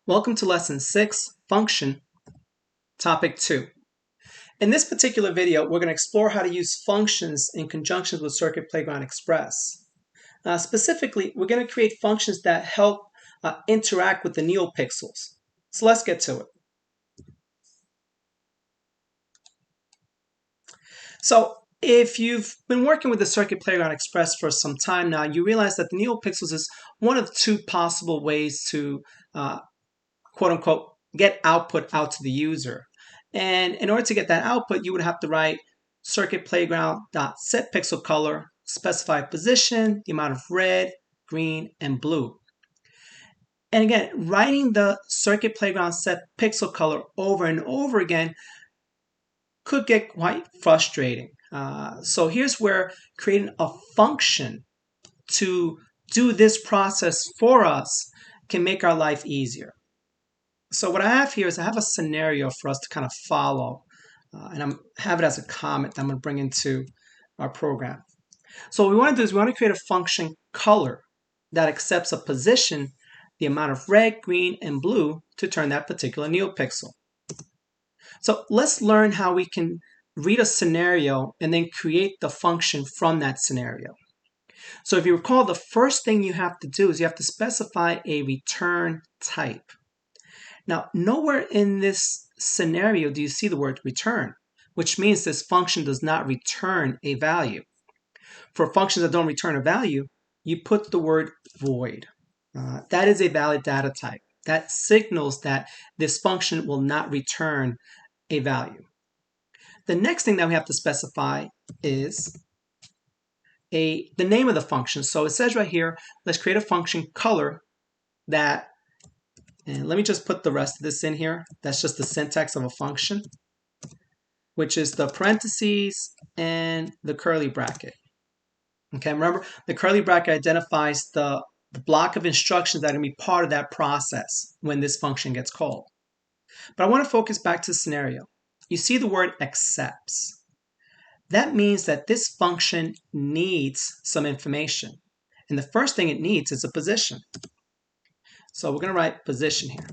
Welcome to Lesson 6, Function, Topic 2. In this particular video, we're going to explore how to use functions in conjunction with Circuit Playground Express. Specifically, we're going to create functions that help interact with the neopixels. So let's get to it. So if you've been working with the Circuit Playground Express for some time now, you realize that the neopixels is one of two possible ways to quote-unquote get output out to the user. And in order to get that output, you would have to write circuit playground.set pixel color, specify position, the amount of red, green, and blue. And again, writing the circuit playground set pixel color over and over again could get quite frustrating. So here's where creating a function to do this process for us can make our life easier. So what I have here is I have a scenario for us to kind of follow, and I have it as a comment that I'm going to bring into our program. So what we want to do is we want to create a function color that accepts a position, the amount of red, green, and blue to turn that particular neopixel. So let's learn how we can read a scenario and then create the function from that scenario. So if you recall, the first thing you have to do is you have to specify a return type. Now, nowhere in this scenario do you see the word return, which means this function does not return a value. For functions that don't return a value, you put the word void. That is a valid data type. That signals that this function will not return a value. The next thing that we have to specify is the name of the function. So it says right here, let's create a function color that, and let me just put the rest of this in here. That's just the syntax of a function, which is the parentheses and the curly bracket. Okay, remember, the curly bracket identifies the block of instructions that are going to be part of that process when this function gets called. But I want to focus back to the scenario. You see the word accepts. That means that this function needs some information. And the first thing it needs is a position. So we're going to write position here.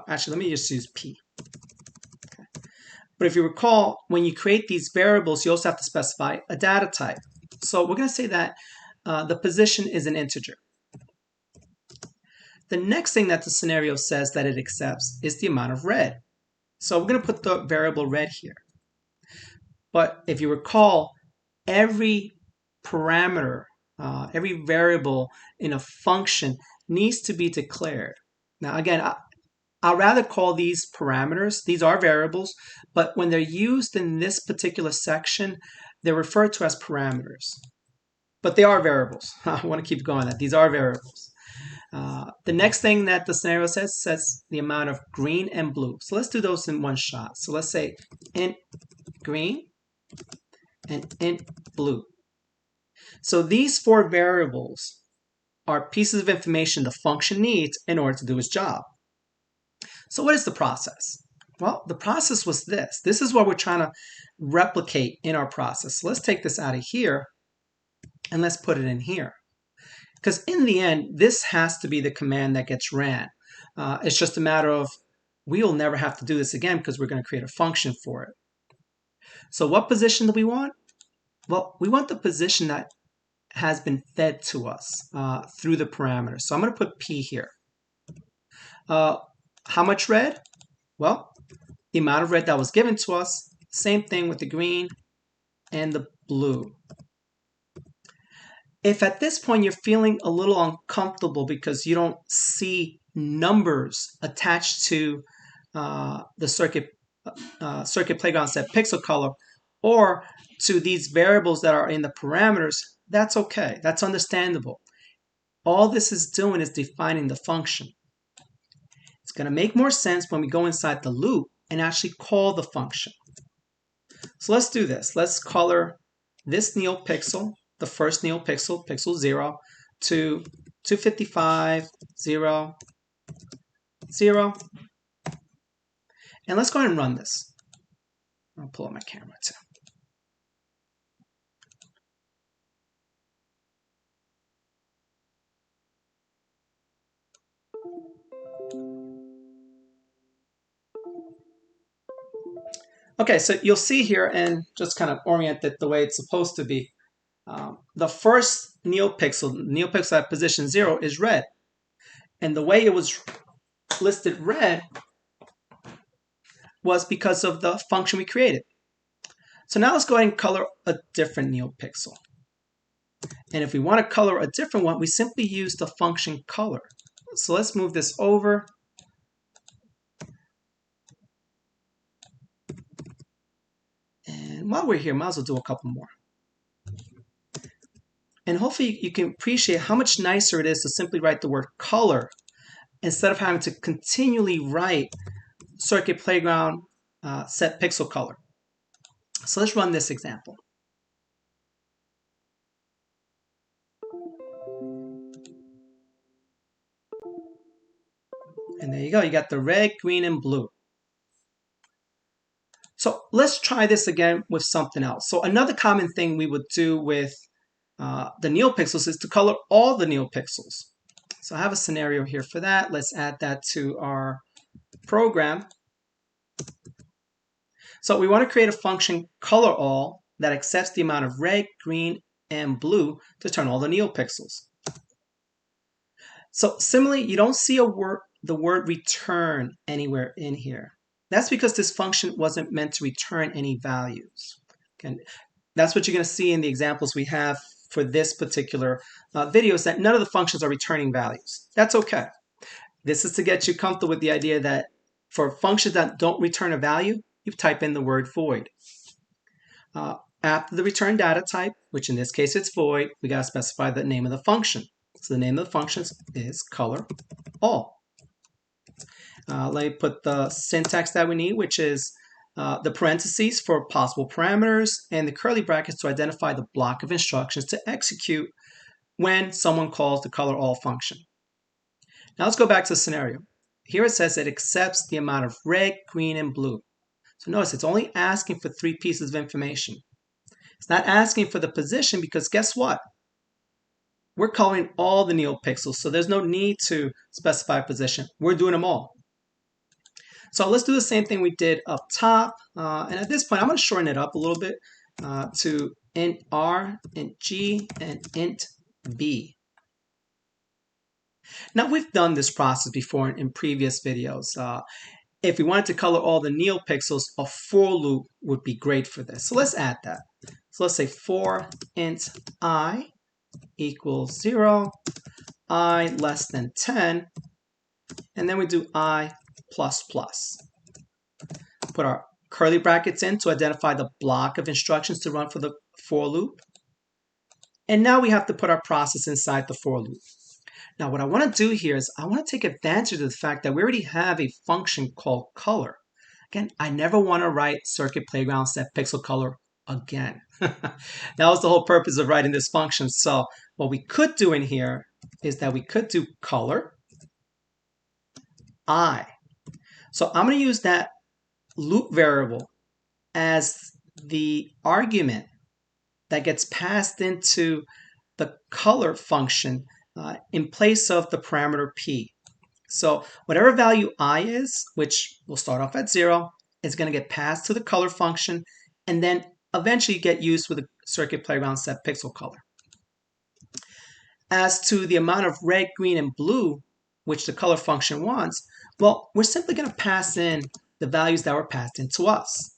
Actually, let me just use P. Okay. But if you recall, when you create these variables, you also have to specify a data type. So we're going to say that the position is an integer. The next thing that the scenario says that it accepts is the amount of red. So we're going to put the variable red here. But if you recall, every parameter, every variable in a function needs to be declared. Now again, I'd rather call these parameters. These are variables, but when they're used in this particular section, they're referred to as parameters. But they are variables. I want to keep going that these are variables. The next thing that the scenario says the amount of green and blue. So let's do those in one shot. So let's say int green and int blue. So these four variables are pieces of information the function needs in order to do its job. So what is the process? Well, the process was this. This is what we're trying to replicate in our process. So let's take this out of here and let's put it in here. Because in the end, this has to be the command that gets ran. It's just a matter of we'll never have to do this again because we're going to create a function for it. So what position do we want? Well, we want the position that has been fed to us through the parameters. So I'm going to put P here. How much red? Well, the amount of red that was given to us. Same thing with the green and the blue. If at this point you're feeling a little uncomfortable because you don't see numbers attached to the circuit playground set pixel color or to these variables that are in the parameters, that's okay. That's understandable. All this is doing is defining the function. It's going to make more sense when we go inside the loop and actually call the function. So let's do this. Let's color this neopixel, the first neopixel, pixel 0, to 255, 0, 0. And let's go ahead and run this. I'll pull up my camera too. Okay, so you'll see here, and just kind of orient it the way it's supposed to be. The first neopixel at position 0 is red. And the way it was listed red was because of the function we created. So now let's go ahead and color a different neopixel. And if we want to color a different one, we simply use the function color. So let's move this over. And while we're here, might as well do a couple more. And hopefully you can appreciate how much nicer it is to simply write the word color instead of having to continually write Circuit Playground set pixel color. So let's run this example. And there you go, you got the red, green, and blue. So let's try this again with something else. So another common thing we would do with the neopixels is to color all the neopixels. So I have a scenario here for that. Let's add that to our program. So we want to create a function color all that accepts the amount of red, green, and blue to turn all the neopixels. So similarly, you don't see the word return anywhere in here. That's because this function wasn't meant to return any values. And that's what you're going to see in the examples we have for this particular video, is that none of the functions are returning values. That's okay. This is to get you comfortable with the idea that for functions that don't return a value, you type in the word void. After the return data type, which in this case it's void, we got to specify the name of the function. So the name of the function is color all. Let me put the syntax that we need, which is the parentheses for possible parameters and the curly brackets to identify the block of instructions to execute when someone calls the color all function. Now let's go back to the scenario. Here it says it accepts the amount of red, green, and blue. So notice it's only asking for 3 pieces of information. It's not asking for the position because guess what? We're coloring all the neopixels, so there's no need to specify position. We're doing them all. So let's do the same thing we did up top. And at this point, I'm going to shorten it up a little bit to int R, int G, and int B. Now, we've done this process before in previous videos. If we wanted to color all the neopixels, a for loop would be great for this. So let's add that. So let's say for int I equals 0, I less than 10, and then we do I plus plus. Put our curly brackets in to identify the block of instructions to run for the for loop. And now we have to put our process inside the for loop. Now what I want to do here is I want to take advantage of the fact that we already have a function called color. Again, I never want to write Circuit Playground set pixel color again. That was the whole purpose of writing this function. So what we could do in here is that we could do color I. So I'm going to use that loop variable as the argument that gets passed into the color function in place of the parameter p. So whatever value I is, which will start off at 0, is going to get passed to the color function and then eventually get used with the Circuit Playground set pixel color. As to the amount of red, green, and blue, which the color function wants, well, we're simply going to pass in the values that were passed into us.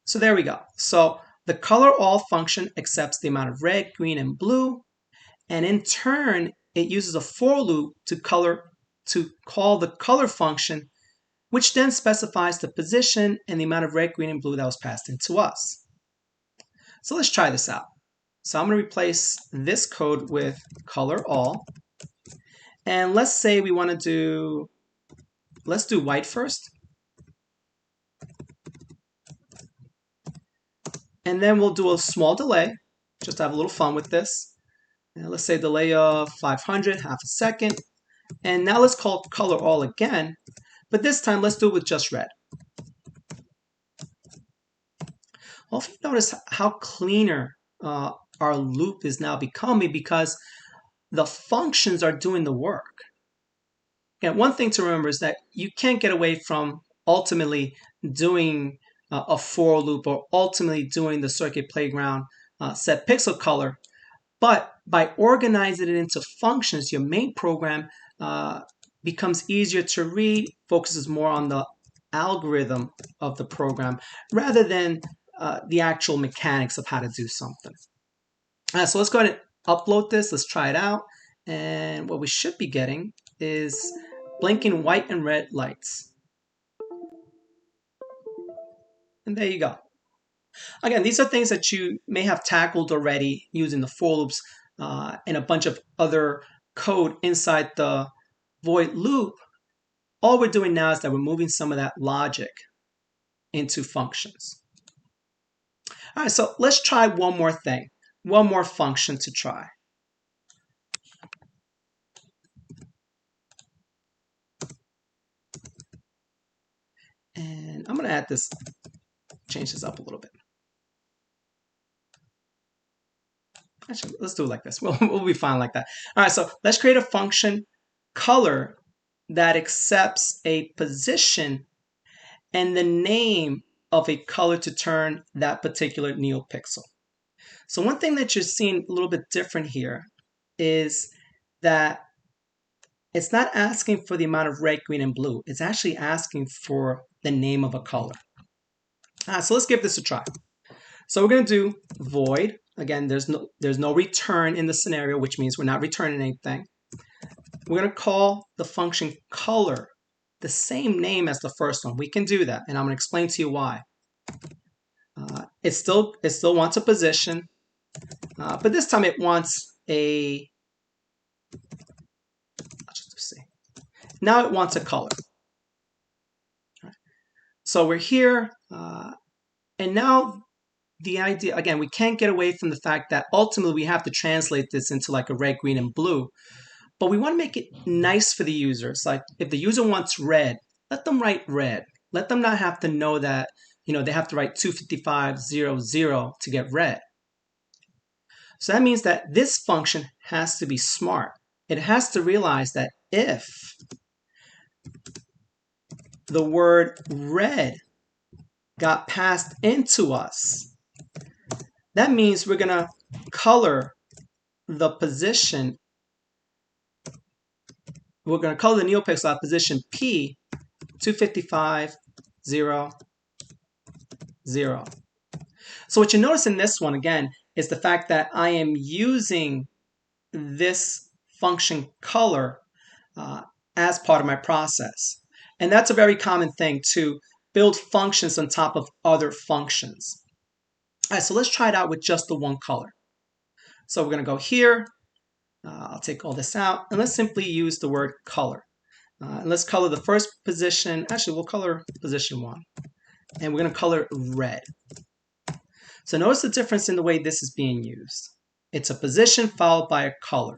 So there we go. So the color all function accepts the amount of red, green, and blue, and in turn, it uses a for loop to call the color function, which then specifies the position and the amount of red, green, and blue that was passed into us. So let's try this out. So I'm going to replace this code with color all. And let's say we want to do, let's do white first. And then we'll do a small delay, just to have a little fun with this. And let's say delay of 500, half a second. And now let's call color all again, but this time let's do it with just red. Well, if you notice how cleaner our loop is now becoming because the functions are doing the work. Again, one thing to remember is that you can't get away from ultimately doing a for loop or ultimately doing the circuit playground set pixel color. But by organizing it into functions, your main program becomes easier to read, focuses more on the algorithm of the program rather than the actual mechanics of how to do something. So let's go ahead and upload this. Let's try it out. And what we should be getting is blinking white and red lights. And there you go. Again, these are things that you may have tackled already using the for loops and a bunch of other code inside the void loop. All we're doing now is that we're moving some of that logic into functions. All right, so let's try one more thing, one more function to try. And I'm going to add this, change this up a little bit. Actually, let's do it like this. We'll be fine like that. All right, so let's create a function color that accepts a position and the name of a color to turn that particular neopixel. So one thing that you're seeing a little bit different here is that it's not asking for the amount of red, green, and blue. It's actually asking for the name of a color. So let's give this a try. So we're going to do void. Again, there's no return in the scenario, which means we're not returning anything. We're going to call the function color the same name as the first one. We can do that, and I'm going to explain to you why. It still wants a position, but this time it wants a. I'll just see. Now it wants a color. Right. So we're here, and now the idea, again, we can't get away from the fact that ultimately we have to translate this into like a red, green, and blue. But we want to make it nice for the users. Like if the user wants red, let them write red. Let them not have to know that, they have to write 25500 to get red. So that means that this function has to be smart. It has to realize that if the word red got passed into us, that means we're going to color the position. We're going to color the neopixel at position P 255, 0, 0. So what you notice in this one, again, is the fact that I am using this function color as part of my process. And that's a very common thing, to build functions on top of other functions. All right, so let's try it out with just the one color. So we're going to go here. I'll take all this out, and let's simply use the word color. And let's color the first position. Actually, we'll color position 1. And we're going to color red. So notice the difference in the way this is being used. It's a position followed by a color.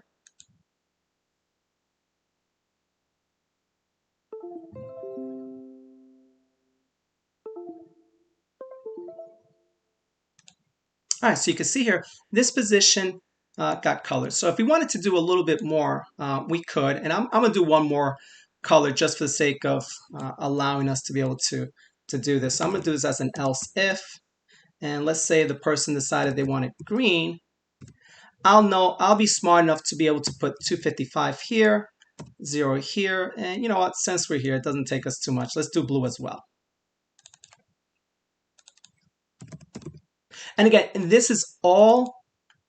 All right, so you can see here, this position got colored. So if we wanted to do a little bit more, we could. And I'm going to do one more color just for the sake of allowing us to be able to do this. So I'm going to do this as an else if. And let's say the person decided they wanted green. I'll be smart enough to be able to put 255 here, 0 here. And you know what? Since we're here, it doesn't take us too much. Let's do blue as well. And again, this is all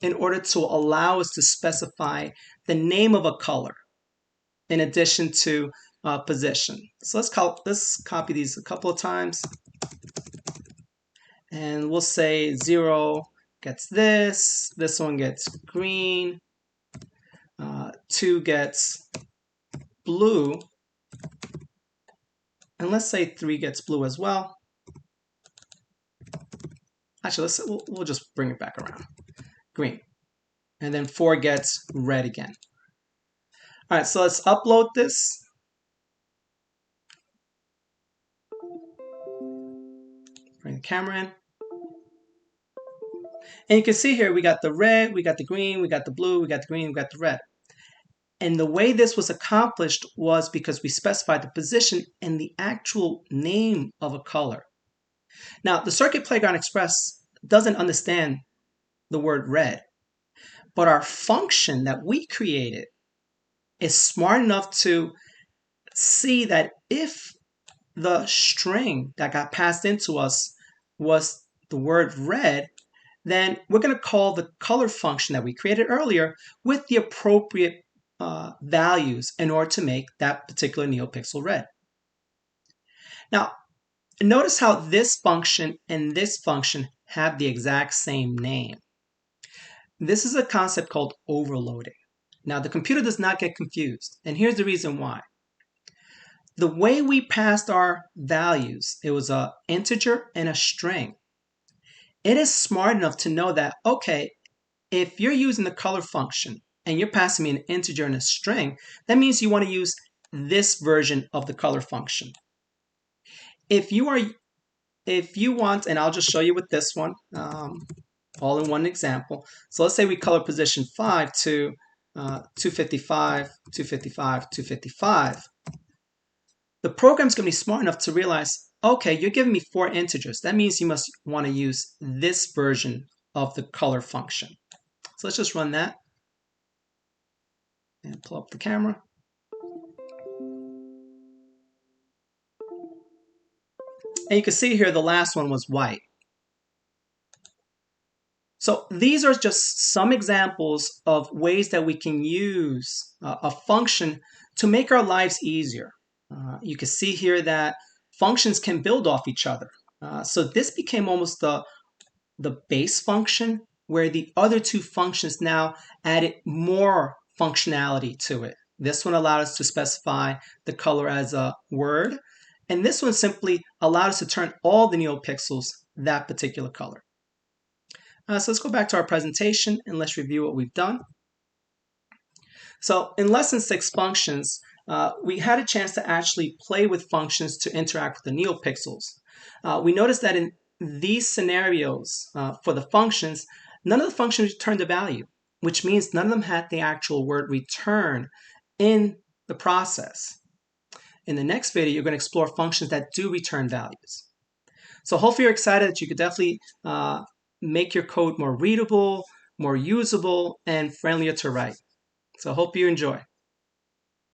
in order to allow us to specify the name of a color in addition to position. So let's copy these a couple of times. And we'll say 0 gets this one gets green, 2 gets blue, and let's say 3 gets blue as well. Actually, we'll just bring it back around. Green. And then 4 gets red again. All right, so let's upload this. Bring the camera in. And you can see here we got the red, we got the green, we got the blue, we got the green, we got the red. And the way this was accomplished was because we specified the position and the actual name of a color. Now, the Circuit Playground Express doesn't understand the word red, but our function that we created is smart enough to see that if the string that got passed into us was the word red, then we're going to call the color function that we created earlier with the appropriate values in order to make that particular neopixel red. Now, notice how this function and this function have the exact same name. This is a concept called overloading. Now, the computer does not get confused, and here's the reason why. The way we passed our values, it was an integer and a string. It is smart enough to know that, okay, if you're using the color function and you're passing me an integer and a string, that means you want to use this version of the color function. If you want, and I'll just show you with this one, all in one example. So let's say we color position 5 to 255, 255, 255. The program's going to be smart enough to realize, okay, you're giving me 4 integers. That means you must want to use this version of the color function. So let's just run that and pull up the camera. And you can see here the last one was white. So these are just some examples of ways that we can use a function to make our lives easier. You can see here that functions can build off each other. So this became almost the base function, where the other two functions now added more functionality to it. This one allowed us to specify the color as a word, and this one simply allowed us to turn all the neopixels that particular color. So let's go back to our presentation and let's review what we've done. So in Lesson 6 functions, we had a chance to actually play with functions to interact with the neopixels. We noticed that in these scenarios for the functions, none of the functions returned a value, which means none of them had the actual word return in the process. In the next video, you're going to explore functions that do return values. So hopefully you're excited that you could definitely make your code more readable, more usable, and friendlier to write. So I hope you enjoy.